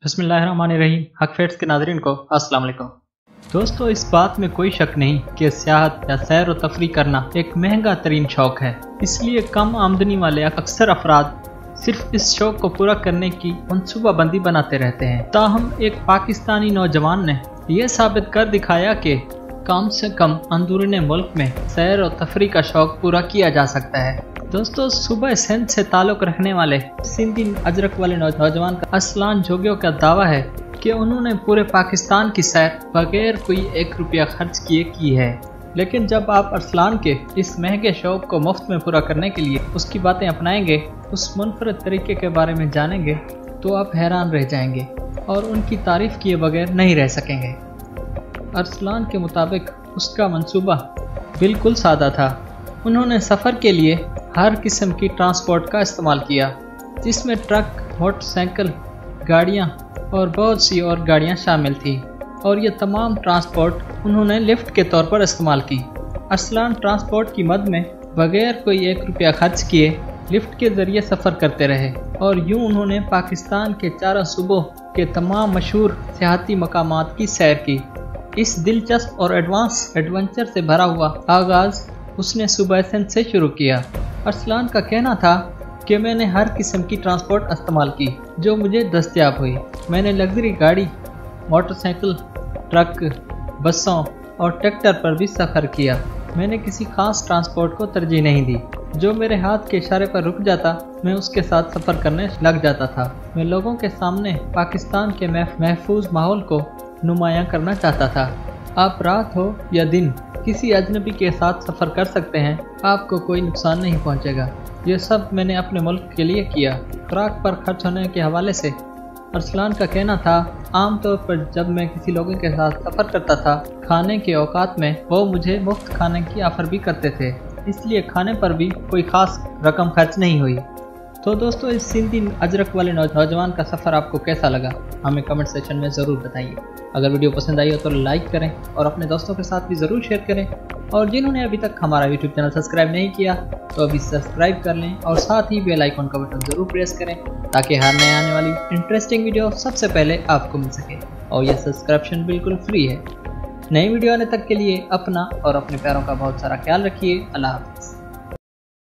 बिस्मिल्लाहिर्रहमानिर्रहीम। हक फैक्ट्स के नाज़रीन को अस्सलाम वालेकुम। दोस्तों, इस बात में कोई शक नहीं कि सियाहत या सैर व तफरी करना एक महंगा तरीन शौक है। इसलिए कम आमदनी वाले अक्सर अफराद सिर्फ इस शौक को पूरा करने की मनसूबाबंदी बनाते रहते हैं। ताहम एक पाकिस्तानी नौजवान ने यह साबित कर दिखाया कि कम से कम अंदरूनी मुल्क में सैर और तफरी का शौक पूरा किया जा सकता है। दोस्तों, सुबह सिंध से ताल्लुक़ रखने वाले सिंधी अजरक वाले नौजवान का असलान जोगियों का दावा है कि उन्होंने पूरे पाकिस्तान की सैर बगैर कोई 1 रुपया खर्च किए की है। लेकिन जब आप अरसलान के इस महंगे शौक को मुफ्त में पूरा करने के लिए उसकी बातें अपनाएंगे, उस मुनफरद तरीके के बारे में जानेंगे, तो आप हैरान रह जाएंगे और उनकी तारीफ किए बगैर नहीं रह सकेंगे। अरसलान के मुताबिक उसका मंसूबा बिल्कुल सादा था। उन्होंने सफ़र के लिए हर किस्म की ट्रांसपोर्ट का इस्तेमाल किया, जिसमें ट्रक, मोटरसाइकिल, गाड़ियाँ और बहुत सी और गाड़ियाँ शामिल थी, और ये तमाम ट्रांसपोर्ट उन्होंने लिफ्ट के तौर पर इस्तेमाल की। अरसलान ट्रांसपोर्ट की मद में बगैर कोई 1 रुपया खर्च किए लिफ्ट के ज़रिए सफ़र करते रहे, और यूँ उन्होंने पाकिस्तान के 4 सूबों के तमाम मशहूर सियाहती मकामात की सैर की। इस दिलचस्प और एडवेंचर से भरा हुआ आगाज़ उसने सुबह से शुरू किया। अरसलान का कहना था कि मैंने हर किस्म की ट्रांसपोर्ट इस्तेमाल की जो मुझे दस्तयाब हुई। मैंने लग्जरी गाड़ी, मोटरसाइकिल, ट्रक, बसों और ट्रैक्टर पर भी सफ़र किया। मैंने किसी खास ट्रांसपोर्ट को तरजीह नहीं दी। जो मेरे हाथ के इशारे पर रुक जाता, मैं उसके साथ सफ़र करने लग जाता था। मैं लोगों के सामने पाकिस्तान के महफूज माहौल को नुमायां करना चाहता था। आप रात हो या दिन किसी अजनबी के साथ सफ़र कर सकते हैं, आपको कोई नुकसान नहीं पहुंचेगा। ये सब मैंने अपने मुल्क के लिए किया। खुराक पर खर्च होने के हवाले से अरसलान का कहना था, आमतौर पर जब मैं किसी लोगों के साथ सफ़र करता था, खाने के औकात में वो मुझे मुफ्त खाने की ऑफ़र भी करते थे, इसलिए खाने पर भी कोई ख़ास रकम खर्च नहीं हुई। तो दोस्तों, इस सिंधी अजरक वाले नौजवान का सफ़र आपको कैसा लगा, हमें कमेंट सेक्शन में ज़रूर बताइए। अगर वीडियो पसंद आई हो तो लाइक करें और अपने दोस्तों के साथ भी ज़रूर शेयर करें, और जिन्होंने अभी तक हमारा यूट्यूब चैनल सब्सक्राइब नहीं किया तो अभी सब्सक्राइब कर लें, और साथ ही बेल आइकन का बटन ज़रूर प्रेस करें ताकि हर नए आने वाली इंटरेस्टिंग वीडियो सबसे पहले आपको मिल सके। और यह सब्सक्रिप्शन बिल्कुल फ्री है। नई वीडियो आने तक के लिए अपना और अपने प्यारों का बहुत सारा ख्याल रखिए। अल्लाह हाफ़िज़।